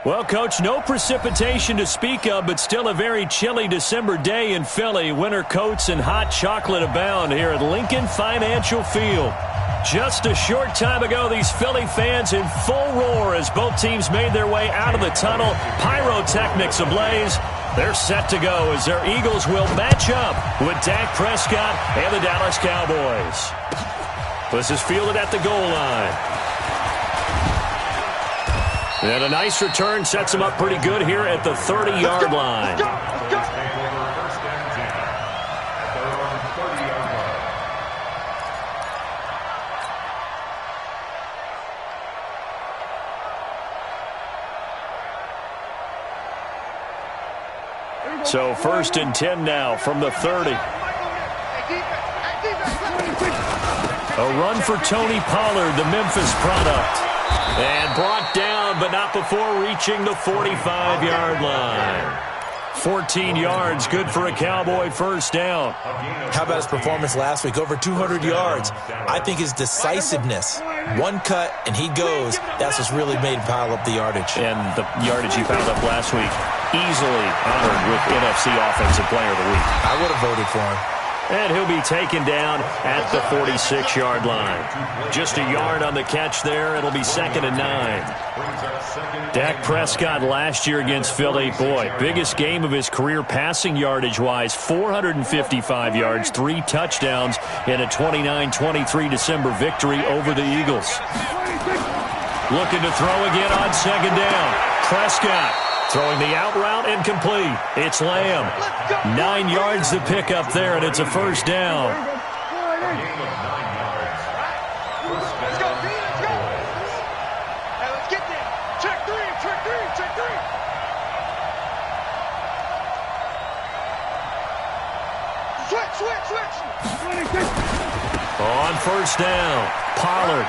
Well, Coach, no precipitation to speak of, but still a very chilly December day in Philly. Winter coats and hot chocolate abound here at Lincoln Financial Field. Just a short time ago, these Philly fans in full roar as both teams made their way out of the tunnel. Pyrotechnics ablaze. They're set to go as their Eagles will match up with Dak Prescott and the Dallas Cowboys. This is fielded at the goal line. And a nice return sets him up pretty good here at the 30-yard line. So 1st and 10 now from the 30. A run for Tony Pollard, the Memphis product. And brought down, but not before reaching the 45-yard line. 14 yards, good for a Cowboy first down. How about his performance last week? Over 200 yards. I think his decisiveness. One cut, and he goes. That's what's really made him pile up the yardage. And the yardage he piled up last week, easily honored with NFC Offensive Player of the Week. I would have voted for him. And he'll be taken down at the 46-yard line. Just a yard on the catch there. It'll be 2nd and 9. Dak Prescott last year against Philly. Boy, biggest game of his career passing yardage-wise. 455 yards, 3 touchdowns in a 29-23 December victory over the Eagles. Looking to throw again on 2nd down. Prescott. Throwing the out route and complete. It's Lamb. 9 yards to pick up there, and it's a first down. Let's go. Hey, let's get there. Check three. Switch. On first down, Pollard.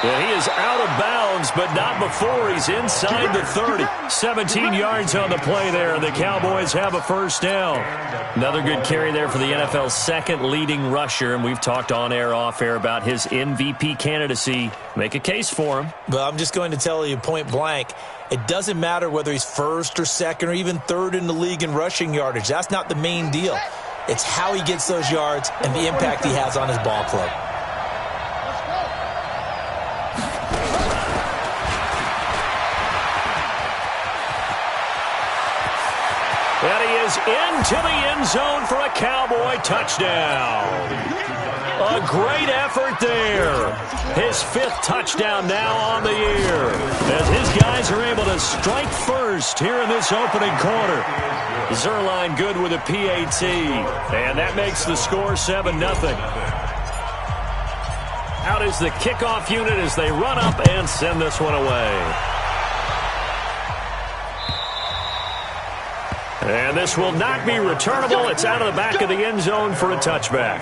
Yeah, he is out of bounds, but not before he's inside the 30. 17 yards on the play there. The Cowboys have a first down. Another good carry there for the NFL's second leading rusher, and we've talked on air, off air about his MVP candidacy. Make a case for him. But I'm just going to tell you point blank, it doesn't matter whether he's first or second or even third in the league in rushing yardage. That's not the main deal. It's how he gets those yards and the impact he has on his ball club. And he is into the end zone for a Cowboy touchdown. A great effort there. His 5th touchdown now on the year, as his guys are able to strike first here in this opening quarter. Zerline good with a PAT, and that makes the score 7-0. Out is the kickoff unit as they run up and send this one away. And this will not be returnable. It's out of the back of the end zone for a touchback.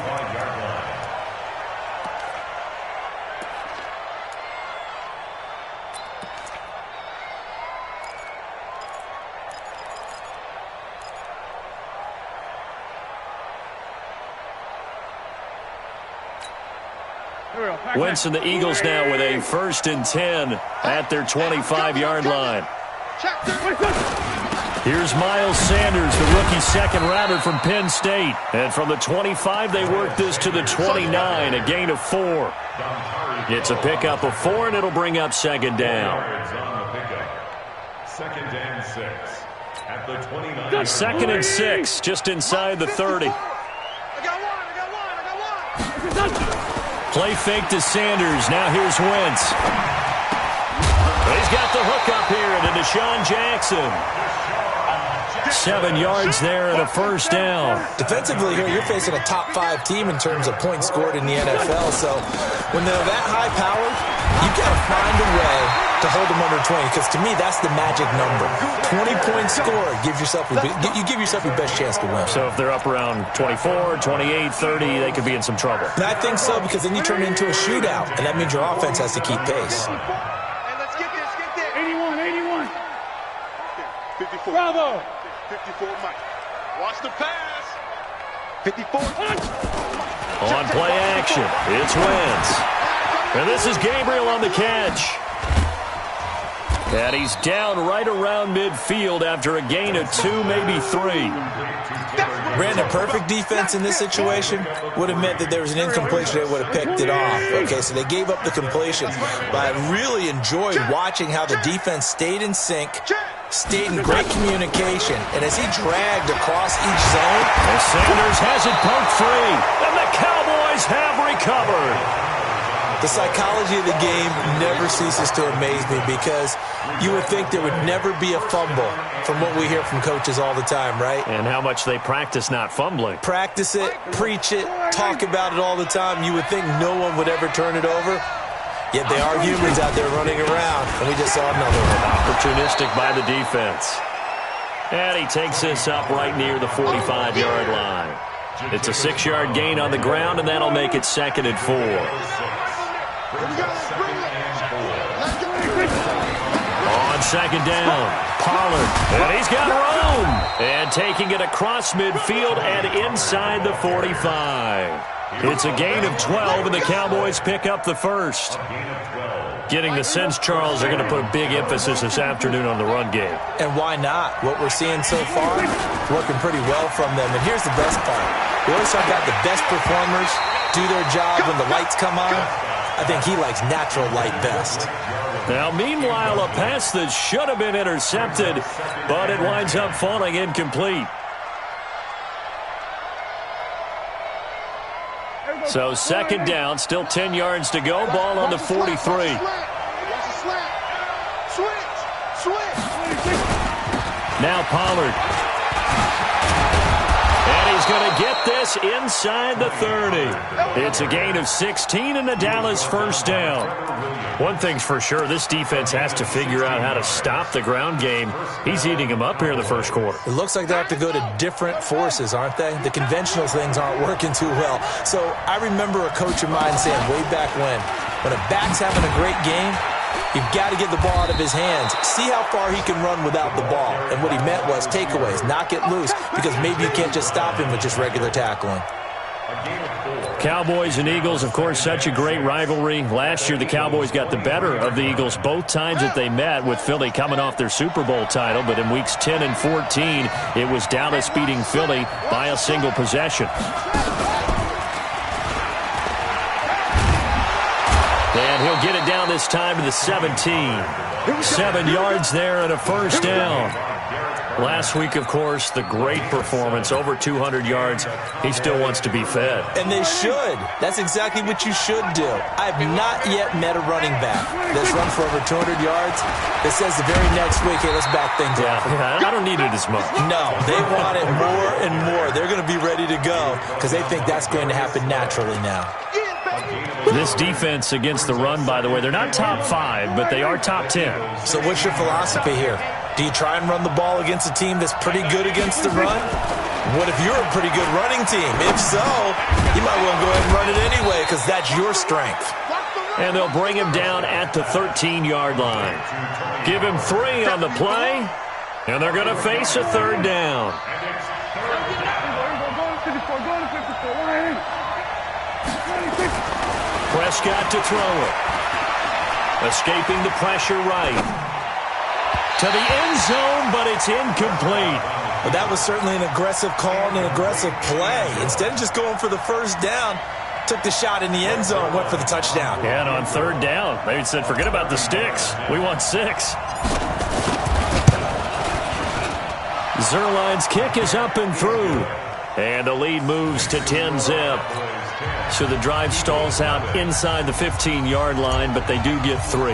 Wentz and the Eagles now with a 1st and 10 at their 25-yard line. Here's Miles Sanders, the rookie second-rounder from Penn State. And from the 25, they work this to the 29, a gain of 4. It's a pickup of 4, and it'll bring up 2nd down. 2nd and 6 at the 29. 2nd and 6, just inside the 30. Play fake to Sanders. Now here's Wentz. He's got the hook up here to Deshaun Jackson. 7 yards there and a first down. Defensively here, you're facing a top-5 team in terms of points scored in the NFL. So when they're that high-powered, you've got to find a way to hold them under 20. Because to me, that's the magic number. 20-point score gives yourself you give yourself your best chance to win. So if they're up around 24, 28, 30, they could be in some trouble. And I think so, because then you turn it into a shootout, and that means your offense has to keep pace. Hey, let's get there. 81. 54. Bravo. 54, Mike. Watch the pass. 54. On play action, it's Wentz. And this is Gabriel on the catch. And he's down right around midfield after a gain of 2, maybe 3. Brandon, perfect defense in this situation would have meant that there was an incompletion. They would have picked it off. Okay, so they gave up the completion. But I really enjoyed watching how the defense stayed in sync, stayed in great communication. And as he dragged across each zone, Sanders has it poked free, and the Cowboys have recovered. The psychology of the game never ceases to amaze me because you would think there would never be a fumble from what we hear from coaches all the time, right? And how much they practice not fumbling. Practice it, preach it, talk about it all the time. You would think no one would ever turn it over. Yet they are humans out there running around, and we just saw another one. Opportunistic by the defense. And he takes this up right near the 45-yard line. It's a 6-yard gain on the ground, and that'll make it 2nd and 4. On 2nd down, Pollard, and he's got room. And taking it across midfield and inside the 45. It's a gain of 12, and the Cowboys pick up the first. Getting the sense, Charles, they're going to put a big emphasis this afternoon on the run game. And why not? What we're seeing so far, working pretty well from them. And here's the best part. We always talk about the best performers do their job when the lights come on. I think he likes natural light best. Now, meanwhile, a pass that should have been intercepted, but it winds up falling incomplete. So 2nd down, still 10 yards to go, ball on the 43. Now Pollard. And he's going to get this inside the 30. It's a gain of 16 and the Dallas first down. One thing's for sure, this defense has to figure out how to stop the ground game. He's eating them up here in the first quarter. It looks like they have to go to different forces, aren't they? The conventional things aren't working too well. So I remember a coach of mine saying way back when a back's having a great game, you've got to get the ball out of his hands. See how far he can run without the ball. And what he meant was takeaways, knock it loose, because maybe you can't just stop him with just regular tackling. Cowboys and Eagles, of course, such a great rivalry. Last year, the Cowboys got the better of the Eagles both times that they met, with Philly coming off their Super Bowl title. But in weeks 10 and 14, it was Dallas beating Philly by a single possession. And he'll get it down this time to the 17. 7 yards there and a first down. Last week, of course, the great performance, over 200 yards. He still wants to be fed. And they should. That's exactly what you should do. I have not yet met a running back that's run for over 200 yards that says the very next week, hey, let's back things up. Yeah, I don't need it as much. No, they want it more and more. They're going to be ready to go because they think that's going to happen naturally now. This defense against the run, by the way, they're not top 5, but they are top 10. So what's your philosophy here? Do you try and run the ball against a team that's pretty good against the run? What if you're a pretty good running team? If so, you might well go ahead and run it anyway because that's your strength. And they'll bring him down at the 13-yard line. Give him 3 on the play, and they're going to face a 3rd down. Prescott to throw it. Escaping the pressure right. To the end zone, but it's incomplete. Well, that was certainly an aggressive call and an aggressive play. Instead of just going for the first down, took the shot in the end zone, went for the touchdown. Yeah, and on 3rd down, they said, forget about the sticks. We want 6. Zerline's kick is up and through. And the lead moves to 10-zip. So the drive stalls out inside the 15-yard line, but they do get 3.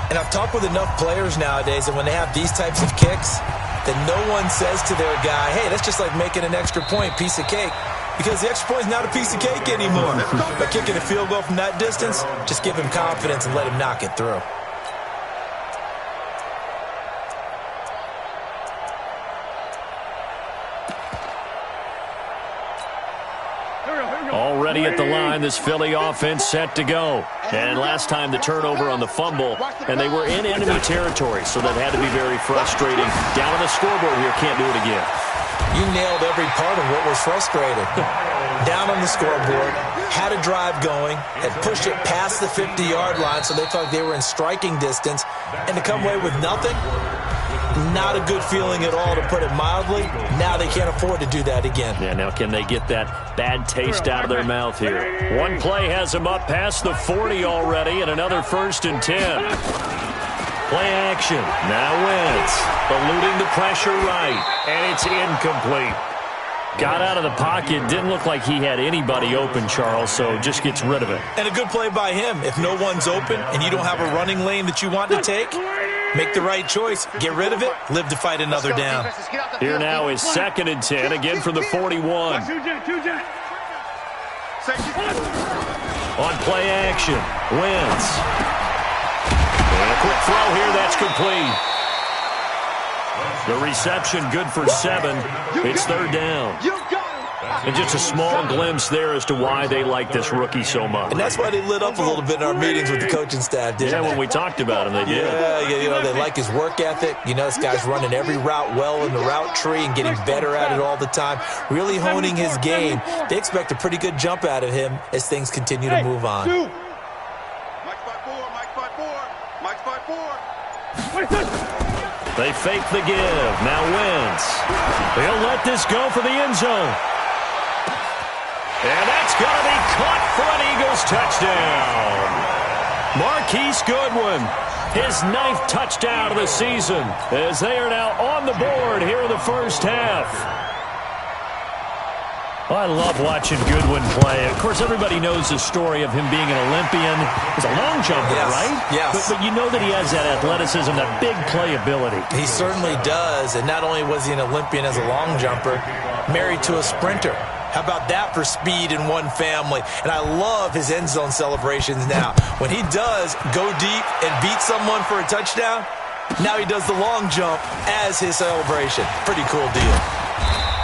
And I've talked with enough players nowadays that when they have these types of kicks, that no one says to their guy, hey, that's just like making an extra point, piece of cake. Because the extra point is not a piece of cake anymore. By kicking a field goal from that distance, just give him confidence and let him knock it through. Already at the line, this Philly offense set to go. And last time the turnover on the fumble, and they were in enemy territory, so that had to be very frustrating. Down on the scoreboard here, can't do it again. You nailed every part of what was frustrating. down on the scoreboard, had a drive going, had pushed it past the 50-yard line so they felt like they were in striking distance, and to come away with nothing, not a good feeling at all, to put it mildly. Now they can't afford to do that again. Yeah, now can they get that bad taste out of their mouth here? One play has them up past the 40 already, and another 1st and 10. Play action. Now Wentz eluding the pressure right, and it's incomplete. Got out of the pocket. Didn't look like he had anybody open, Charles, so just gets rid of it. And a good play by him. If no one's open and you don't have a running lane that you want to take, make the right choice. Get rid of it. Live to fight another down. Here now is 2nd and 10, again from the 41. On play action, Wentz. And a quick throw here, that's complete. The reception good for 7. It's 3rd down. And just a small glimpse there as to why they like this rookie so much. And that's why they lit up a little bit in our meetings with the coaching staff, didn't they? Yeah, when we talked about him, they did. Yeah, you know, they like his work ethic. You know, this guy's running every route well in the route tree and getting better at it all the time, really honing his game. They expect a pretty good jump out of him as things continue to move on. Mike 5-4, Mike 5-4, Mike 5-4. They fake the give. Now Wentz. He'll let this go for the end zone. And that's going to be caught for an Eagles touchdown. Marquise Goodwin, his 9th touchdown of the season, as they are now on the board here in the first half. I love watching Goodwin play. Of course, everybody knows the story of him being an Olympian. He's a long jumper, right? Yes. But you know that he has that athleticism, that big playability. He certainly does. And not only was he an Olympian as a long jumper, married to a sprinter. How about that for speed in one family? And I love his end zone celebrations now. When he does go deep and beat someone for a touchdown, now he does the long jump as his celebration. Pretty cool deal.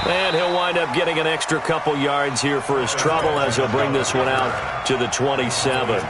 And he'll wind up getting an extra couple yards here for his trouble as he'll bring this one out to the 27.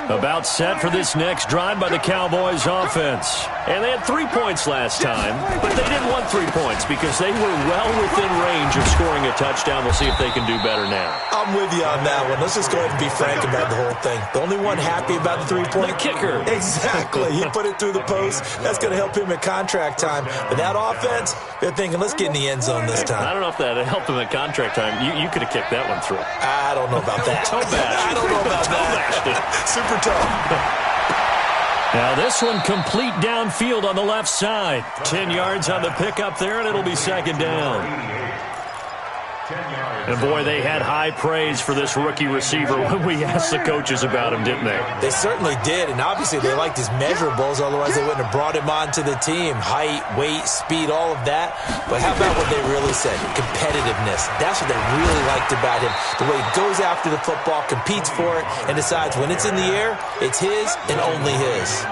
About set for this next drive by the Cowboys offense. And they had 3 points last time, but they didn't want 3 points because they were well within range of scoring a touchdown. We'll see if they can do better now. I'm with you on that one. Let's just go ahead and be frank about the whole thing. The only one happy about the 3-point kicker. Exactly. He put it through the post. That's going to help him at contract time. But that offense, they're thinking, let's get in the end zone this time. I don't know if that helped him at contract time. You could have kicked that one through. I don't know about that. I don't know about that. Super tough. Now this one complete downfield on the left side. 10 yards on the pickup there, and it'll be 2nd down. And boy, they had high praise for this rookie receiver when we asked the coaches about him, didn't they? They certainly did, and obviously they liked his measurables, otherwise they wouldn't have brought him onto the team. Height, weight, speed, all of that. But how about what they really said? Competitiveness. That's what they really liked about him. The way he goes after the football, competes for it, and decides when it's in the air, it's his and only his.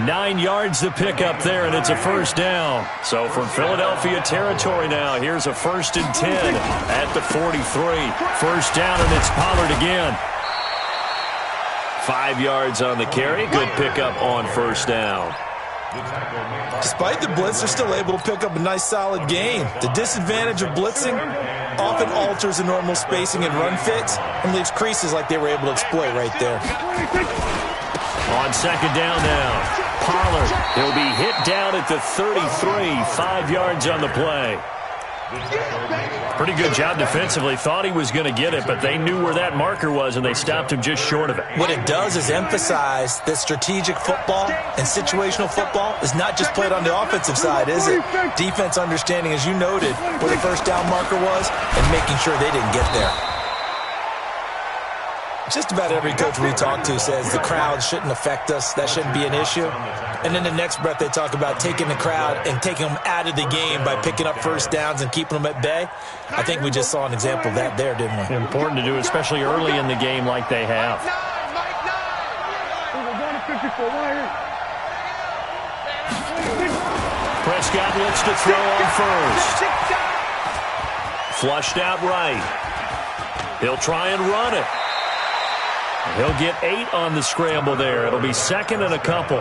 9 yards to pick up there, and it's a 1st down. So from Philadelphia territory now, here's a 1st and 10 at the 43. 1st down, and it's Pollard again. 5 yards on the carry. Good pickup on 1st down. Despite the blitz, they're still able to pick up a nice, solid gain. The disadvantage of blitzing often alters the normal spacing and run fits and leaves creases like they were able to exploit right there. On 2nd down now, Pollard. He'll be hit down at the 33, 5 yards on the play. Pretty good job defensively. Thought he was going to get it, but they knew where that marker was, and they stopped him just short of it. What it does is emphasize that strategic football and situational football is not just played on the offensive side, is it? Defense understanding, as you noted, where the 1st down marker was and making sure they didn't get there. Just about every coach we talk to says the crowd shouldn't affect us. That shouldn't be an issue. And in the next breath, they talk about taking the crowd and taking them out of the game by picking up 1st downs and keeping them at bay. I think we just saw an example of that there, didn't we? Important to do, especially early in the game like they have. Prescott looks to throw on 1st. Flushed out right. He'll try and run it. He'll get 8 on the scramble there. It'll be 2nd and a couple.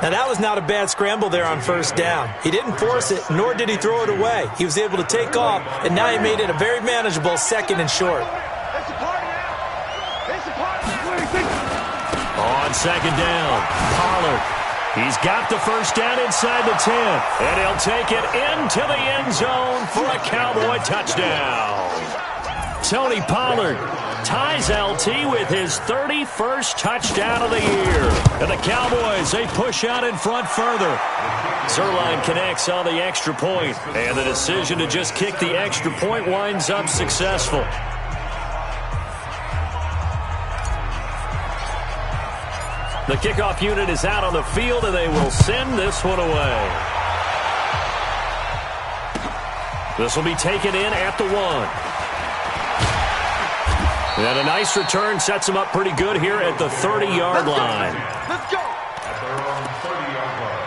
Now, that was not a bad scramble there on first down. He didn't force it, nor did he throw it away. He was able to take off, and now he made it a very manageable 2nd and short. On 2nd down, Pollard. He's got the first down inside the 10, and he'll take it into the end zone for a Cowboy touchdown. Tony Pollard ties LT with his 31st touchdown of the year. And the Cowboys, they push out in front further. Zerline connects on the extra point, and the decision to just kick the extra point winds up successful. The kickoff unit is out on the field, and they will send this one away. This will be taken in at the 1. And a nice return sets him up pretty good here at the 30-yard line. Let's go. At their own 30-yard line.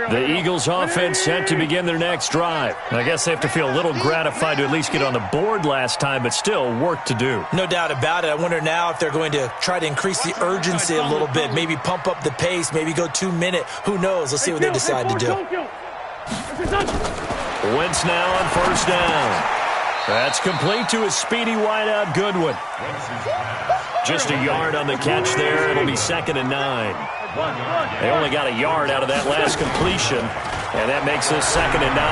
The Eagles offense set to begin their next drive. I guess they have to feel a little gratified to at least get on the board last time, but still work to do. No doubt about it. I wonder now if they're going to try to increase the urgency a little bit, maybe pump up the pace, maybe go 2-minute. Who knows? Let's see what they decide to do. Wentz now on first down. That's complete to a speedy wideout Goodwin. Just a yard on the catch there. It'll be 2nd and 9. They only got a yard out of that last completion, and that makes this 2nd and 9.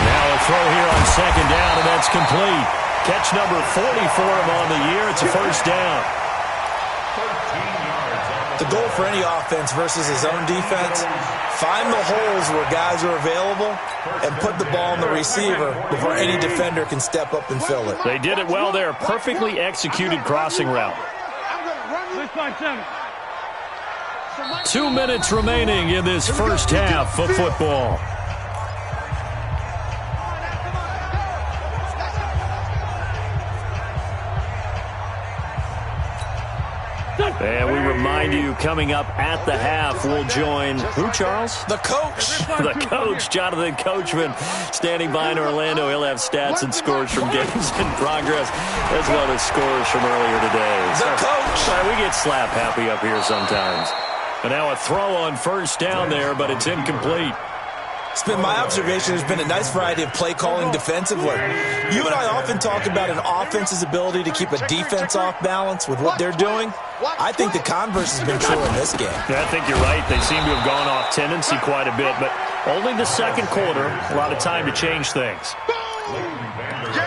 Now a throw here on 2nd down, and that's complete. Catch number 40 for him on the year. It's a first down. The goal for any offense versus his own defense, find the holes where guys are available and put the ball in the receiver before any defender can step up and fill it. They did it well there. Perfectly executed crossing route. 2 minutes remaining in this first half of football. And we remind you, coming up at the half, we'll join who, Charles? The coach. The coach, Jonathan Coachman, standing by in Orlando. He'll have stats and scores from games in progress, as well as scores from earlier today. The coach. Sorry, we get slap happy up here sometimes. And now a throw on first down there, but it's incomplete. It's been my observation there's been a nice variety of play calling defensively. You and I often talk about an offense's ability to keep a defense off balance with what they're doing. I think the converse has been true in this game. Yeah, I think you're right. They seem to have gone off tendency quite a bit, but only the second quarter, a lot of time to change things.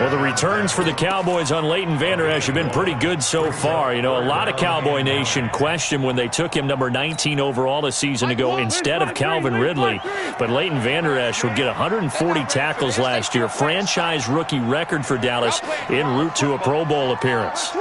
Well, the returns for the Cowboys on Leighton Vander Esch have been pretty good so far. You know, a lot of Cowboy Nation questioned when they took him number 19 overall a season ago instead of Calvin Ridley. But Leighton Vander Esch would get 140 tackles last year, franchise rookie record for Dallas en route to a Pro Bowl appearance.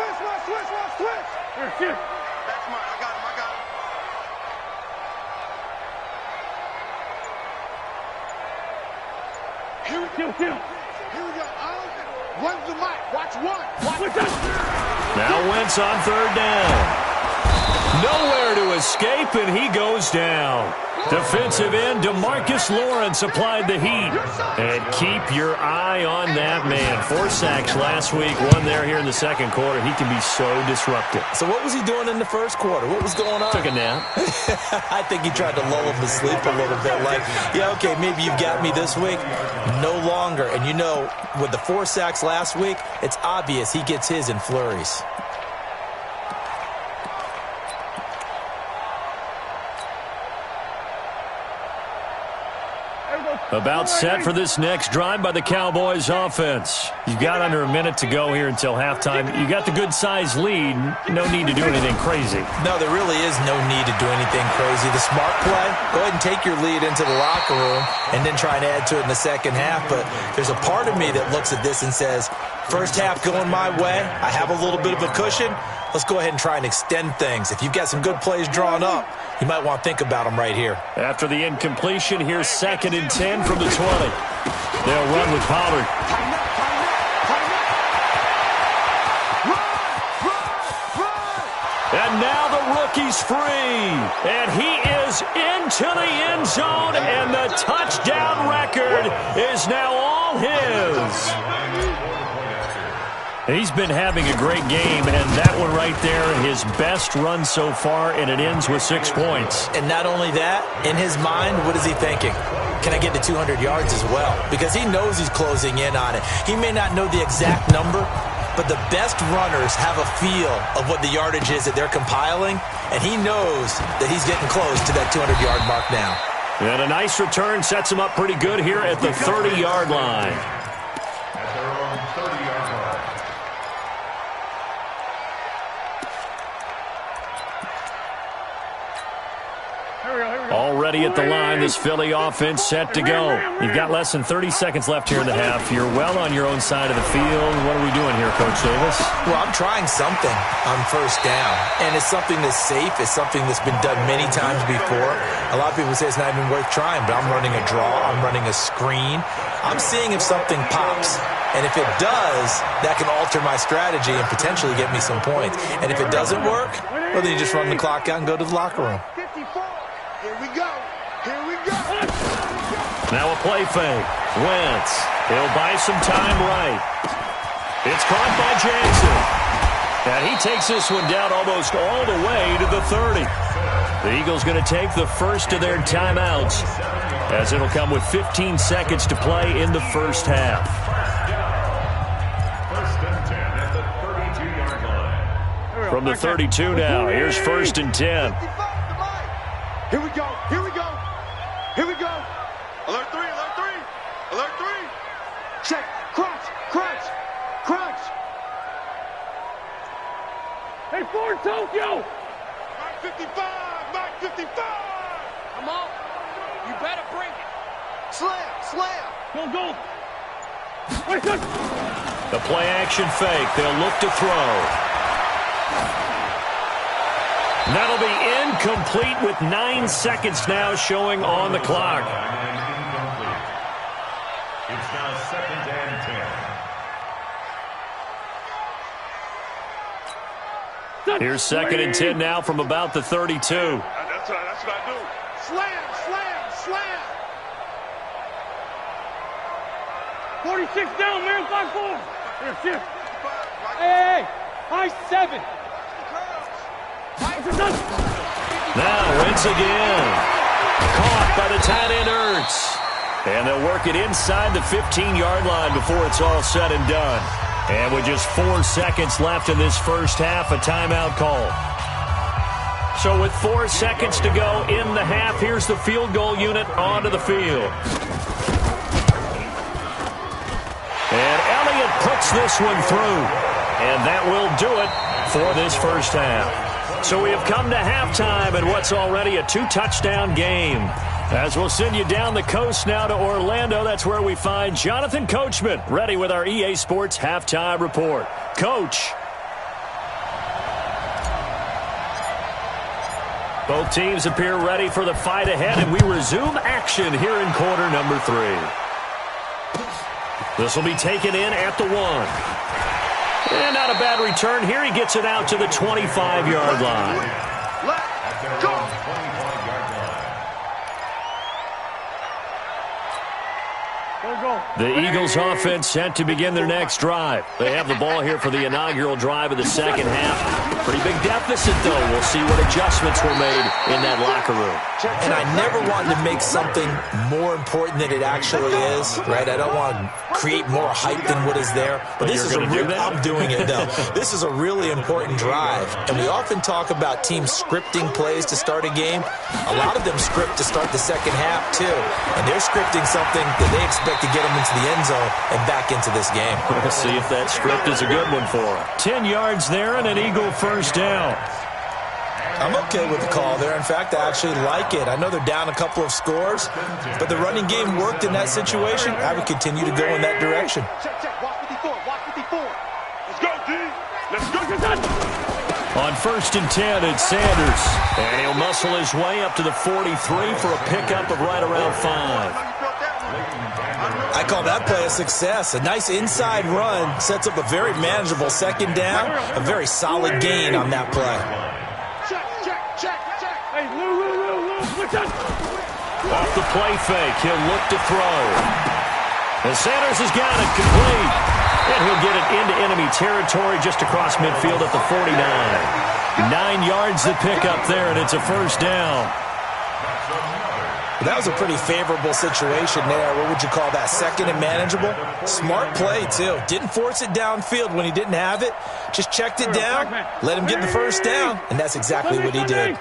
Now Wentz on third down. Nowhere to escape, and he goes down. Defensive end DeMarcus Lawrence applied the heat. And keep your eye on that man. 4 sacks last week, 1 there here in the second quarter. He can be so disruptive. So what was he doing in the first quarter? What was going on? Took a nap. I think he tried to lull him to sleep a little bit. Like, yeah, okay, maybe you've got me this week. No longer. And you know, with the 4 sacks last week, it's obvious he gets his in flurries. About set for this next drive by the Cowboys offense. You've got under a minute to go here until halftime. You got the good-sized lead. No need to do anything crazy. No, there really is no need to do anything crazy. The smart play, go ahead and take your lead into the locker room and then try and add to it in the second half. But there's a part of me that looks at this and says, first half going my way, I have a little bit of a cushion. Let's go ahead and try and extend things. If you've got some good plays drawn up, you might want to think about them right here. After the incompletion, here's 2nd and 10 from the 20. They'll run with Pollard. And now the rookie's free. And he is into the end zone, and the touchdown record is now all his. He's been having a great game, and that one right there, his best run so far, and it ends with 6 points. And not only that, in his mind, what is he thinking? Can I get to 200 yards as well? Because he knows he's closing in on it. He may not know the exact number, but the best runners have a feel of what the yardage is that they're compiling, and he knows that he's getting close to that 200-yard mark now. And a nice return sets him up pretty good here at the 30-yard line. At their own 30-yard line. Already at the line, this Philly offense set to go. You've got less than 30 seconds left here in the half. You're well on your own side of the field. What are we doing here, Coach Davis? Well, I'm trying something on first down, and it's something that's safe. It's something that's been done many times before. A lot of people say it's not even worth trying, but I'm running a draw. I'm running a screen. I'm seeing if something pops. And if it does, that can alter my strategy and potentially get me some points. And if it doesn't work, well, then you just run the clock out and go to the locker room. Here we go. Here we go. Now a play fake. Wentz. He'll buy some time right. It's caught by Jackson. And he takes this one down almost all the way to the 30. The Eagles going to take the first of their timeouts, as it'll come with 15 seconds to play in the first half. First and 10 at the 32-yard line. From the 32 now, here's first and 10. Here we go. Here we go. Here we go. Alert 3. Alert 3. Alert 3. Check. Crunch. Crunch. Crunch. Hey, Ford Tokyo. Mike 55. Mike 55. Come on. You better bring it. Slam. Slam. Go. Wait, good. The play action fake. They'll look to throw. That'll be incomplete with 9 seconds now showing on the clock. Incomplete. It's now second and 10. Here's second and 10 now from about the 32. That's what I do. Slam. Slam. Slam. 46 down, man. 5-4. Here, shift. Hey. High 7. Now, Wentz again. Caught by the tight end, Ertz. And they'll work it inside the 15-yard line before it's all said and done. And with just 4 seconds left in this first half, a timeout call. So with 4 seconds to go in the half, here's the field goal unit onto the field. And Elliott puts this one through. And that will do it for this first half. So we have come to halftime in what's already a 2-touchdown game. As we'll send you down the coast now to Orlando, that's where we find Jonathan Coachman, ready with our EA Sports Halftime Report. Coach. Both teams appear ready for the fight ahead, and we resume action here in quarter number 3. This will be taken in at the 1. And not a bad return here. He gets it out to the 25-yard line. Let's go. The Eagles offense set to begin their next drive. They have the ball here for the inaugural drive of the second half. Pretty big deficit, though. We'll see what adjustments were made in that locker room. And I never want to make something more important than it actually is, right? I don't want to create more hype than what is there. But this is I'm doing it, though. This is a really important drive. And we often talk about teams scripting plays to start a game. A lot of them script to start the second half, too. And they're scripting something that they expect to get them into the end zone and back into this game. We'll see if that script is a good one for them. 10 yards there and an Eagle first down. I'm okay with the call there. In fact, I actually like it. I know they're down a couple of scores, but the running game worked in that situation. I would continue to go in that direction. Check. Watch 54. Watch 54. Let's go, D. Let's go. On first and 10, it's Sanders. And he'll muscle his way up to the 43 for a pickup of right around 5. I call that play a success. A nice inside run sets up a very manageable second down. A very solid gain on that play. Off the play fake, he'll look to throw. And Sanders has got it complete. And he'll get it into enemy territory just across midfield at the 49. 9 yards to pick up there, and it's a first down. That was a pretty favorable situation there. What would you call that? Second and manageable? Smart play, too. Didn't force it downfield when he didn't have it. Just checked it down, let him get the first down, and that's exactly what he did.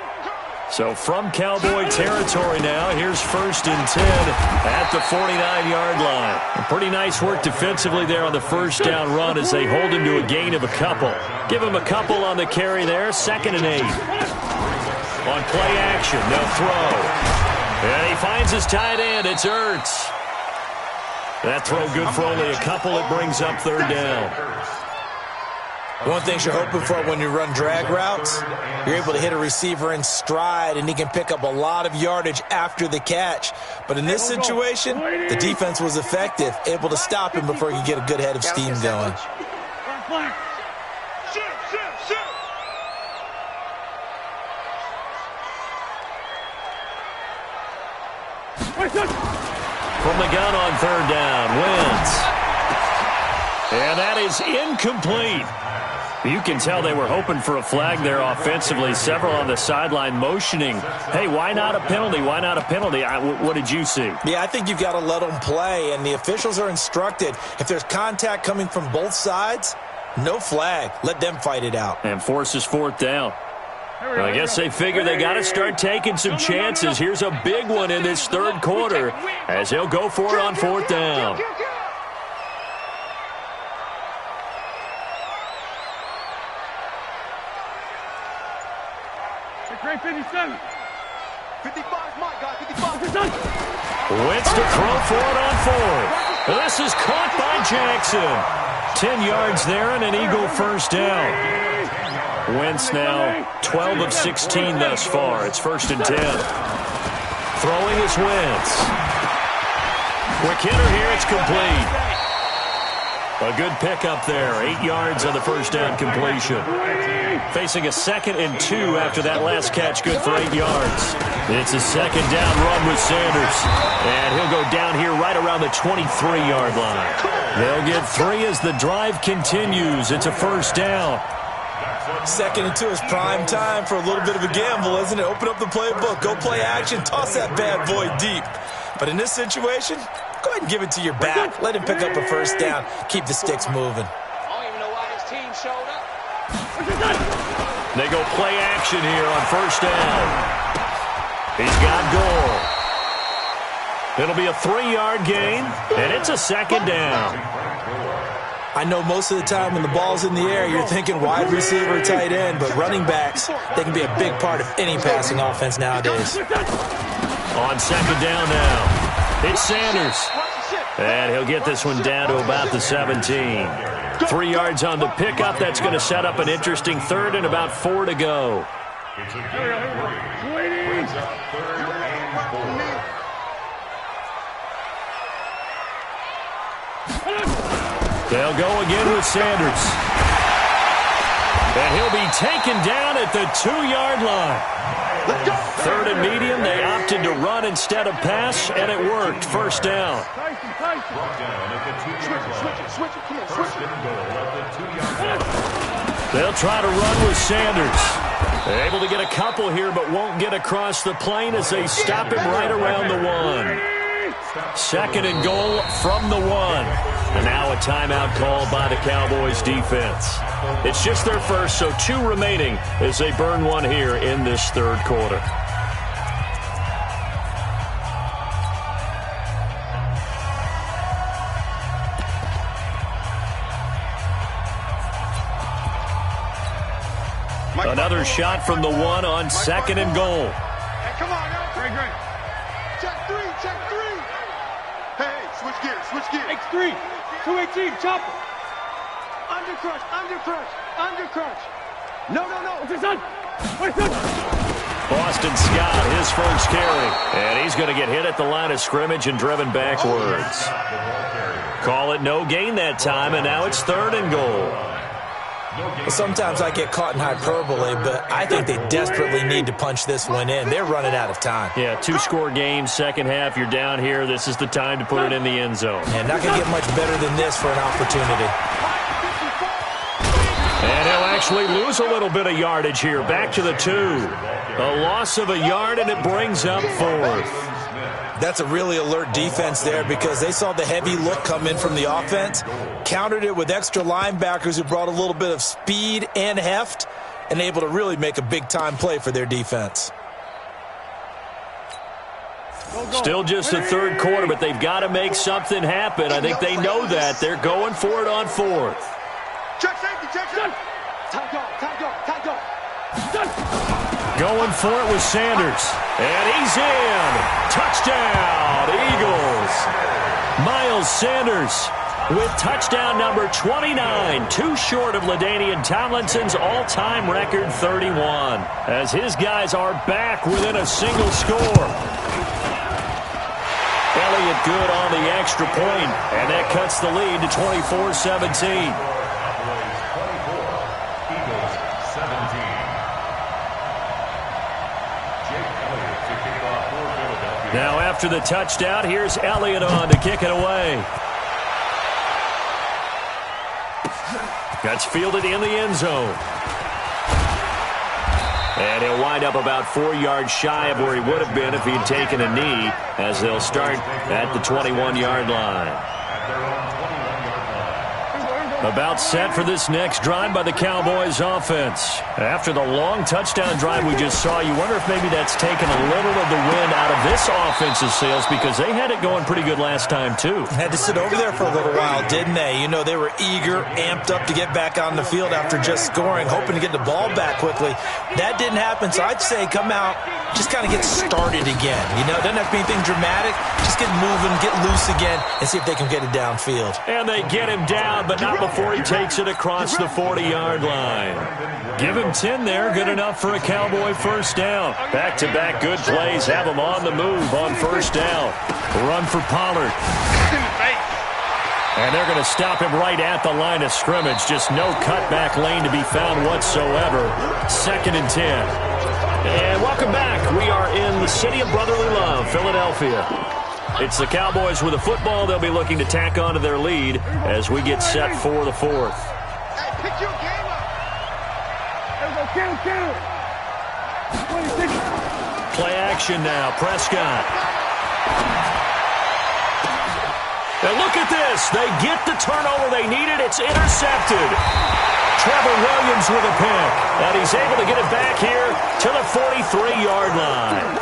So from Cowboy territory now, here's 1st and 10 at the 49-yard line. And pretty nice work defensively there on the first down run as they hold him to a gain of a couple. Give him a couple on the carry there, 2nd and 8. On play action, they'll throw. And he finds his tight end. It's Ertz. That throw good for only a couple. It brings up 3rd down. One thing you're hoping for when you run drag routes, you're able to hit a receiver in stride, and he can pick up a lot of yardage after the catch. But in this situation, the defense was effective, able to stop him before he could get a good head of steam going. From the gun on 3rd down, Wentz. And that is incomplete. You can tell they were hoping for a flag there offensively. Several on the sideline motioning, hey, why not a penalty? Why not a penalty? What did you see? Yeah, I think you've got to let them play, and the officials are instructed. If there's contact coming from both sides, no flag. Let them fight it out. And forces 4th down. I guess they figure they got to start taking some chances. Here's a big one in this 3rd quarter as he'll go for it on 4th down. Great 57. 55, my guy, 55. Wentz to throw for it on 4th. This is caught by Jackson. 10 yards there and an Eagle first down. Wentz now 12 of 16 thus far. It's 1st and 10. Throwing is Wentz. Quick hitter here. It's complete. A good pickup there. 8 yards on the first down completion. Facing a 2nd and 2 after that last catch. Good for 8 yards. It's a 2nd down run with Sanders. And he'll go down here right around the 23-yard line. They'll get 3 as the drive continues. It's a first down. 2nd and 2 is prime time for a little bit of a gamble, isn't it? Open up the playbook, go play action, toss that bad boy deep. But in this situation, go ahead and give it to your back. Let him pick up a first down. Keep the sticks moving. I don't even know why this team showed up. They go play action here on first down. He's got Gore. It'll be a 3-yard gain, and it's a 2nd down. I know most of the time when the ball's in the air, you're thinking wide receiver, tight end, but running backs, they can be a big part of any passing offense nowadays. On 2nd down now, it's Sanders. And he'll get this one down to about the 17. 3 yards on the pickup. That's going to set up an interesting 3rd and about 4 to go. They'll go again with Sanders. And he'll be taken down at the 2-yard line. 3rd and medium. They opted to run instead of pass, and it worked. First down. They'll try to run with Sanders. They're able to get a couple here, but won't get across the plane as they stop him right around the 1. 2nd and goal from the 1. And now a timeout called by the Cowboys defense. It's just their first, so 2 remaining as they burn 1 here in this 3rd quarter. Another shot from the 1 on 2nd and goal. Hey, come on, now. Great. Check 3, check 3. Hey, switch gears, switch gears. X3, 218, chopper. Undercrush. No. What's this on? What's this? Boston Scott, his first carry. And he's going to get hit at the line of scrimmage and driven backwards. Call it no gain that time, and now it's 3rd and goal. Well, sometimes I get caught in hyperbole, but I think they desperately need to punch this one in. They're running out of time. Yeah, two-score game, second half, you're down here. This is the time to put it in the end zone. And not going to get much better than this for an opportunity. And he'll actually lose a little bit of yardage here. Back to the 2. A loss of a yard, and it brings up 4th. That's a really alert defense there because they saw the heavy look come in from the offense, countered it with extra linebackers who brought a little bit of speed and heft, and able to really make a big-time play for their defense. Still just the third quarter, but they've got to make something happen. I think they know that. They're going for it on 4th. Check safety, check safety. Time go. Going for it with Sanders. And he's in. Touchdown, Eagles. Miles Sanders with touchdown number 29. Too short of LaDainian Tomlinson's all-time record 31. As his guys are back within a single score. Elliott good on the extra point, and that cuts the lead to 24-17. Now after the touchdown, here's Elliott on to kick it away. That's fielded in the end zone. And he'll wind up about 4 yards shy of where he would have been if he'd taken a knee, as they'll start at the 21-yard line. About set for this next drive by the Cowboys offense. After the long touchdown drive we just saw, you wonder if maybe that's taken a little of the wind out of this offense's sails, because they had it going pretty good last time too. Had to sit over there for a little while, didn't they? You know, they were eager, amped up to get back on the field after just scoring, hoping to get the ball back quickly. That didn't happen, so I'd say come out, just kind of get started again. You know, it doesn't have to be anything dramatic. Just get moving, get loose again, and see if they can get it downfield. And they get him down, but not before he takes it across the 40-yard line. Give him 10 there, good enough for a Cowboy first down. Back-to-back good plays have him on the move on first down. Run for Pollard. And they're going to stop him right at the line of scrimmage. Just no cutback lane to be found whatsoever. 2nd and 10. And welcome back. We are in the city of brotherly love, Philadelphia. It's the Cowboys with a football. They'll be looking to tack on to their lead as we get set for the 4th. Hey, pick your game up. Play action now. Prescott. And look at this. They get the turnover they needed. It's intercepted. Trevor Williams with a pick. And he's able to get it back here to the 43-yard line.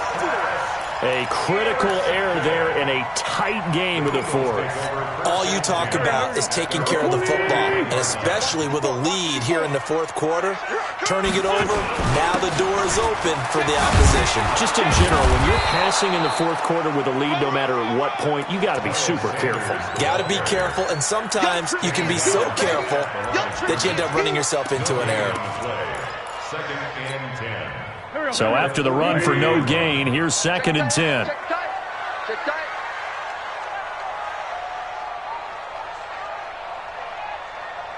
A critical error there in a tight game of the 4th. All you talk about is taking care of the football, and especially with a lead here in the 4th quarter, turning it over, now the door is open for the opposition. Just in general, when you're passing in the 4th quarter with a lead, no matter at what point, you got to be super careful. Got to be careful, and sometimes you can be so careful that you end up running yourself into an error. 2nd and 10. So after the run for no gain, here's 2nd and 10. Check tight.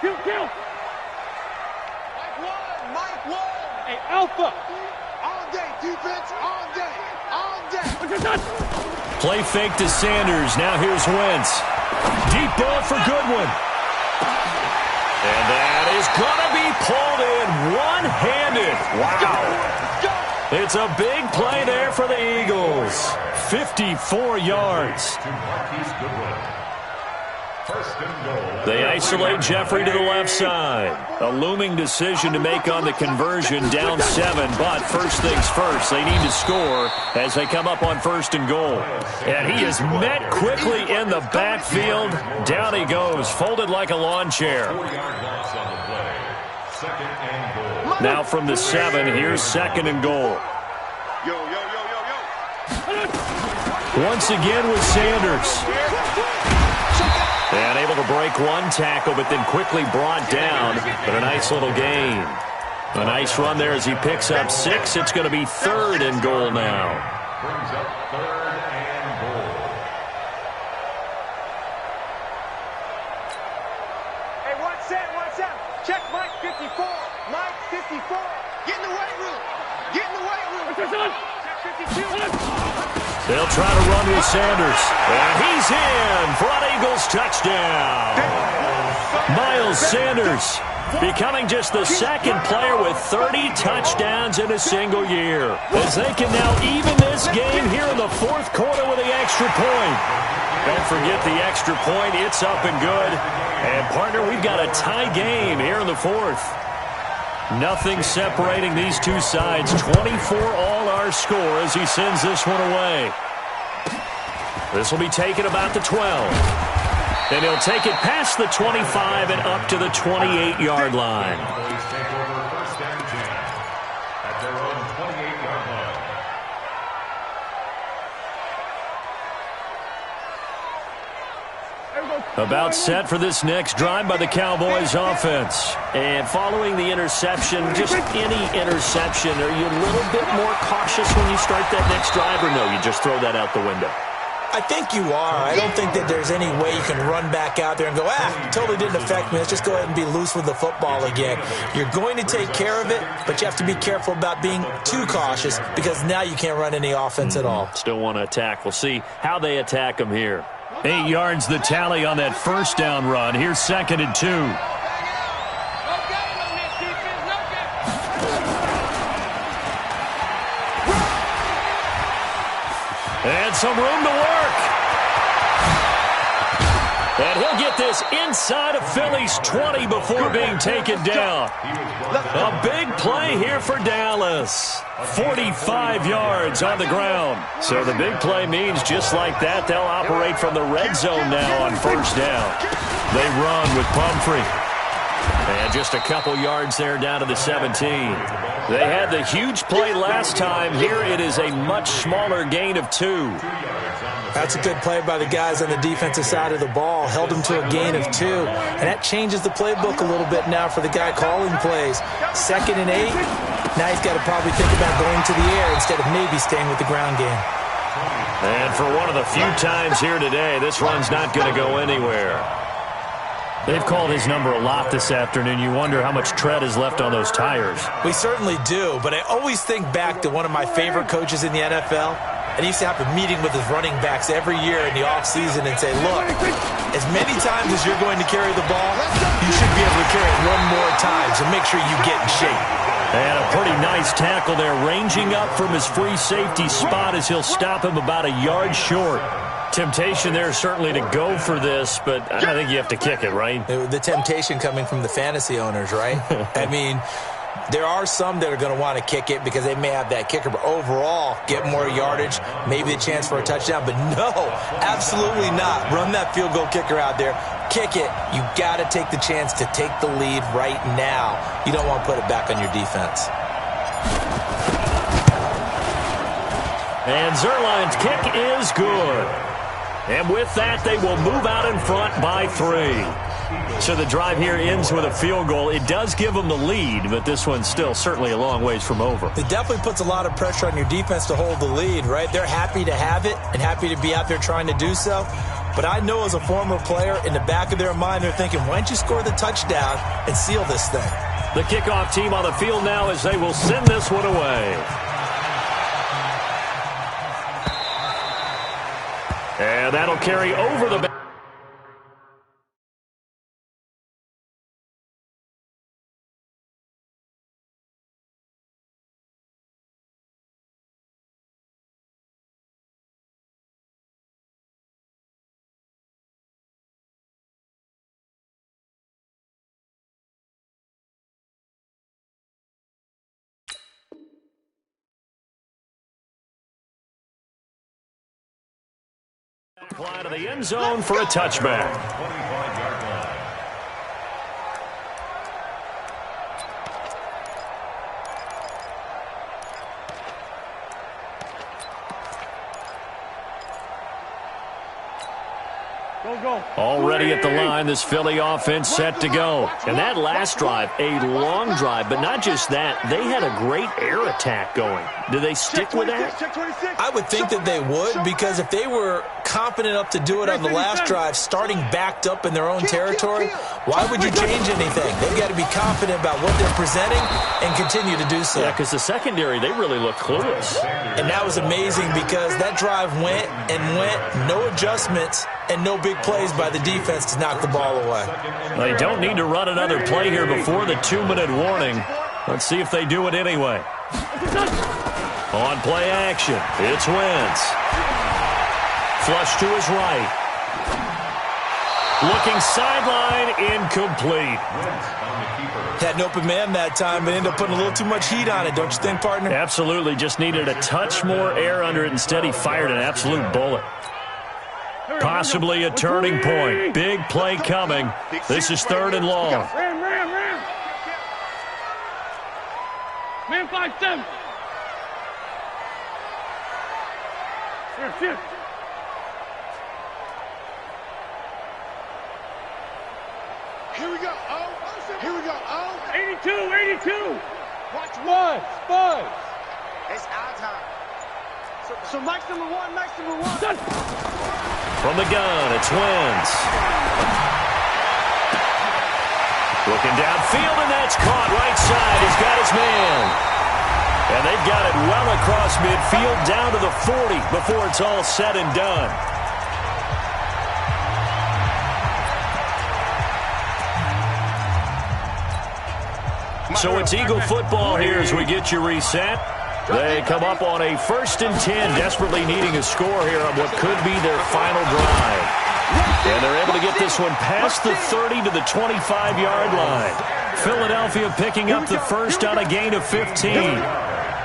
Kill. Mike one. Hey, Alpha. All day, defense, all day. Play fake to Sanders. Now here's Wentz. Deep ball for Goodwin. And that is going to be pulled in one-handed. Wow. It's a big play there for the Eagles. 54 yards. They isolate Jeffrey to the left side. A looming decision to make on the conversion, down 7. But first things first, they need to score as they come up on 1st and goal. And he is met quickly in the backfield. Down he goes, folded like a lawn chair. Now from the 7, here's 2nd and goal. Yo. Once again with Sanders. And able to break one tackle, but then quickly brought down. But a nice little gain. A nice run there as he picks up 6. It's going to be 3rd and goal now. Brings up 3rd and goal. Hey, one set. Check Mike 50. 54. Mike, 54. Get in the weight room. Get in the weight room. Check 52. They'll try to run with Sanders. And he's in for an Eagles touchdown. Miles Sanders becoming just the second player with 30 touchdowns in a single year, as they can now even this game here in the fourth quarter with the extra point. Don't forget the extra point. It's up and good. And, partner, we've got a tie game here in the fourth. Nothing separating these two sides. 24 all our score as he sends this one away. This will be taken about the 12. And he'll take it past the 25 and up to the 28-yard line. About set for this next drive by the Cowboys offense. And following the interception, just any interception, are you a little bit more cautious when you start that next drive, or no, you just throw that out the window? I think you are. I don't think that there's any way you can run back out there and go, totally didn't affect me. Let's just go ahead and be loose with the football again. You're going to take care of it, but you have to be careful about being too cautious because now you can't run any offense at all. Still want to attack. We'll see how they attack them here. 8 yards the tally on that first down run. Here's 2nd and 2. And some room to work. And he'll get this inside of Philly's 20 before being taken down. A big play here for Dallas. 45 yards on the ground. So the big play means just like that, they'll operate from the red zone now on first down. They run with Pumphrey. And just a couple yards there down to the 17. They had the huge play last time. Here it is a much smaller gain of 2. That's a good play by the guys on the defensive side of the ball. Held them to a gain of 2. And that changes the playbook a little bit now for the guy calling plays. 2nd and 8. Now he's got to probably think about going to the air instead of maybe staying with the ground game. And for one of the few times here today, this run's not going to go anywhere. They've called his number a lot this afternoon. You wonder how much tread is left on those tires. We certainly do, but I always think back to one of my favorite coaches in the NFL. And he used to have a meeting with his running backs every year in the offseason and say, look, as many times as you're going to carry the ball, you should be able to carry it one more time, so make sure you get in shape. And a pretty nice tackle there, ranging up from his free safety spot as he'll stop him about a yard short. Temptation there certainly to go for this, but I think you have to kick it, right? The temptation coming from the fantasy owners, right? I mean, there are some that are going to want to kick it because they may have that kicker, but overall, get more yardage, maybe a chance for a touchdown. But no, absolutely not. Run that field goal kicker out there. Kick it. You got to take the chance to take the lead right now. You don't want to put it back on your defense. And Zuerlein's kick is good. And with that, they will move out in front by 3. So the drive here ends with a field goal. It does give them the lead, but this one's still certainly a long ways from over. It definitely puts a lot of pressure on your defense to hold the lead, right? They're happy to have it and happy to be out there trying to do so. But I know as a former player, in the back of their mind, they're thinking, why don't you score the touchdown and seal this thing? The kickoff team on the field now as they will send this one away. And that'll carry over the back. Fly to the end zone for a touchback. Already at the line, this Philly offense set to go. And that last drive, a long drive, but not just that, they had a great air attack going. Do they stick with that? I would think that they would, because if they were confident enough to do it on the last drive, starting backed up in their own territory, why would you change anything? They've got to be confident about what they're presenting and continue to do so. Yeah, because the secondary, they really look clueless. And that was amazing because that drive went and went, no adjustments, and no big plays by the defense to knock the ball away. They don't need to run another play here before the 2-minute warning. Let's see if they do it anyway. On play action, it's Wentz. Flush to his right. Looking sideline, incomplete. Had an open man that time, but ended up putting a little too much heat on it, don't you think, partner? Absolutely, just needed a touch more air under it. Instead, he fired an absolute bullet. Possibly a turning point. Big play coming. This is 3rd and long. Ram. Man 5-7. Shift. Here we go. Oh, here we go. Oh. 82. Watch Spud. It's our time. So Mike's number one. From the gun, it's Wentz. Looking downfield, and that's caught right side. He's got his man. And they've got it well across midfield, down to the 40 before it's all said and done. So it's Eagle football here as we get you reset. They come up on a 1st and 10, desperately needing a score here on what could be their final drive. And they're able to get this one past the 30 to the 25-yard line. Philadelphia picking up the first on a gain of 15.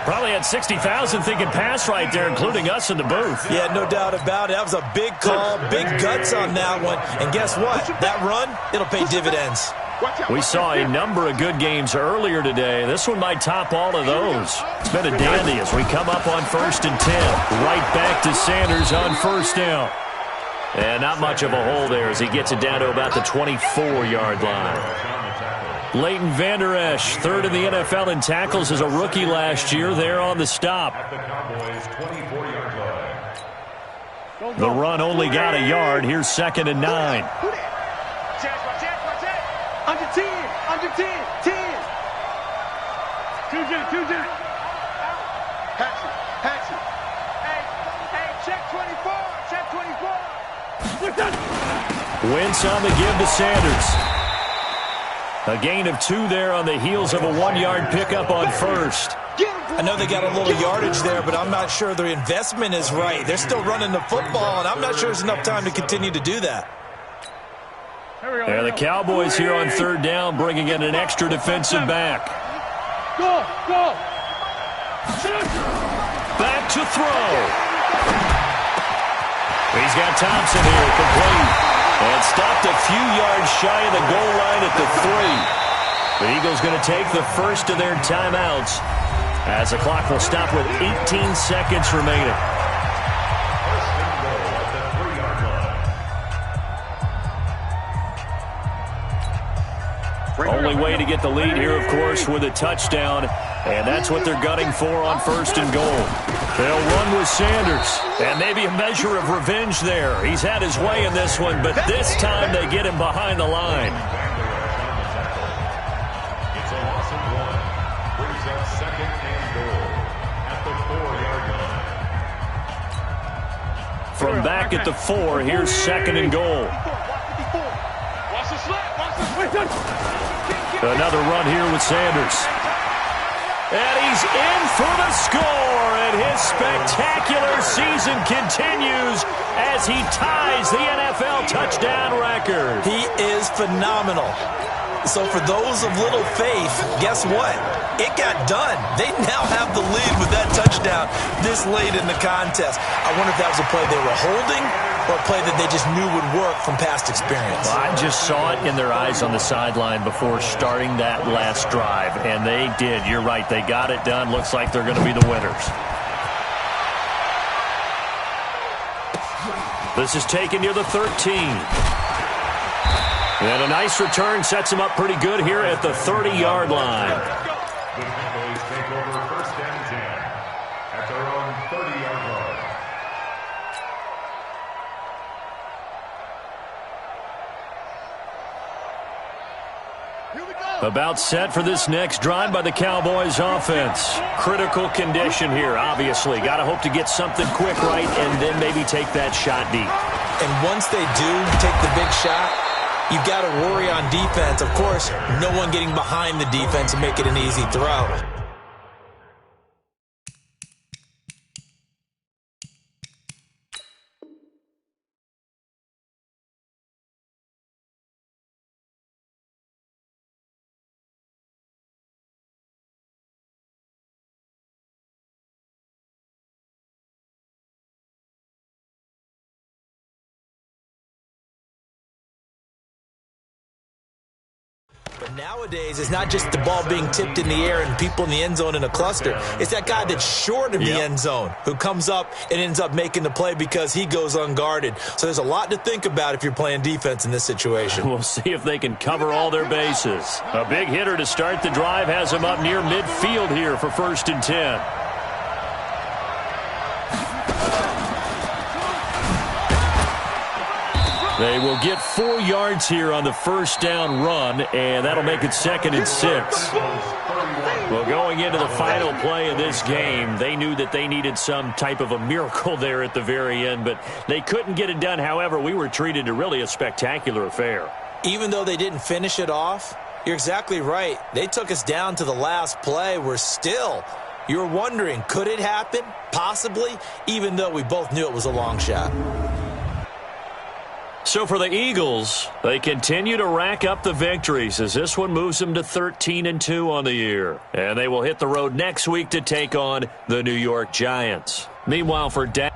Probably had 60,000 thinking pass right there, including us in the booth. Yeah, no doubt about it. That was a big call, big guts on that one. And guess what? That run, it'll pay dividends. We saw a number of good games earlier today. This one might top all of those. It's been a dandy as we come up on 1st and 10. Right back to Sanders on 1st down. And not much of a hole there as he gets it down to about the 24-yard line. Leighton Vander Esch, 3rd in the NFL in tackles as a rookie last year. There on the stop. The run only got a yard. Here's 2nd and 9. Under 10. 10. 2 Jack. Hatchet. Hey, check 24. Wentz on the give to Sanders. A gain of 2 there on the heels of a 1-yard pickup on 1st. I know they got a little yardage there, but I'm not sure their investment is right. They're still running the football, and I'm not sure there's enough time to continue to do that. And the Cowboys here on 3rd down, bringing in an extra defensive back. Go. Back to throw. He's got Thompson here, complete. And stopped a few yards shy of the goal line at the 3. The Eagles going to take the first of their timeouts as the clock will stop with 18 seconds remaining. Only way to get the lead here, of course, with a touchdown, and that's what they're gunning for on 1st and goal. They'll run with Sanders, and maybe a measure of revenge there. He's had his way in this one, but this time they get him behind the line. It's a loss of 1. Brings up 2nd and goal at the 4-yard line. From back at the 4, here's 2nd and goal. Watch the slap. Another run here with Sanders. And he's in for the score, and his spectacular season continues as he ties the NFL touchdown record. He is phenomenal. So for those of little faith, guess what? It got done. They now have the lead with that touchdown this late in the contest. I wonder if that was a play they were holding or a play that they just knew would work from past experience. Well, I just saw it in their eyes on the sideline before starting that last drive, and they did. You're right. They got it done. Looks like they're going to be the winners. This is taken near the 13. And a nice return sets him up pretty good here at the 30-yard line. The Cowboys take over 1st and 10 at their own 30-yard line. About set for this next drive by the Cowboys offense. Critical condition here, obviously. Got to hope to get something quick right and then maybe take that shot deep. And once they do take the big shot, you've got to worry on defense. Of course, no one getting behind the defense and make it an easy throw. But nowadays, it's not just the ball being tipped in the air and people in the end zone in a cluster. It's that guy that's short of the end zone who comes up and ends up making the play because he goes unguarded. So there's a lot to think about if you're playing defense in this situation. We'll see if they can cover all their bases. A big hitter to start the drive has him up near midfield here for 1st and 10. They will get 4 yards here on the first down run, and that'll make it 2nd and 6. Well, going into the final play of this game, they knew that they needed some type of a miracle there at the very end, but they couldn't get it done. However, we were treated to really a spectacular affair. Even though they didn't finish it off, you're exactly right. They took us down to the last play. You're wondering, could it happen? Possibly, even though we both knew it was a long shot. So for the Eagles, they continue to rack up the victories as this one moves them to 13-2 on the year. And they will hit the road next week to take on the New York Giants. Meanwhile, for Dak.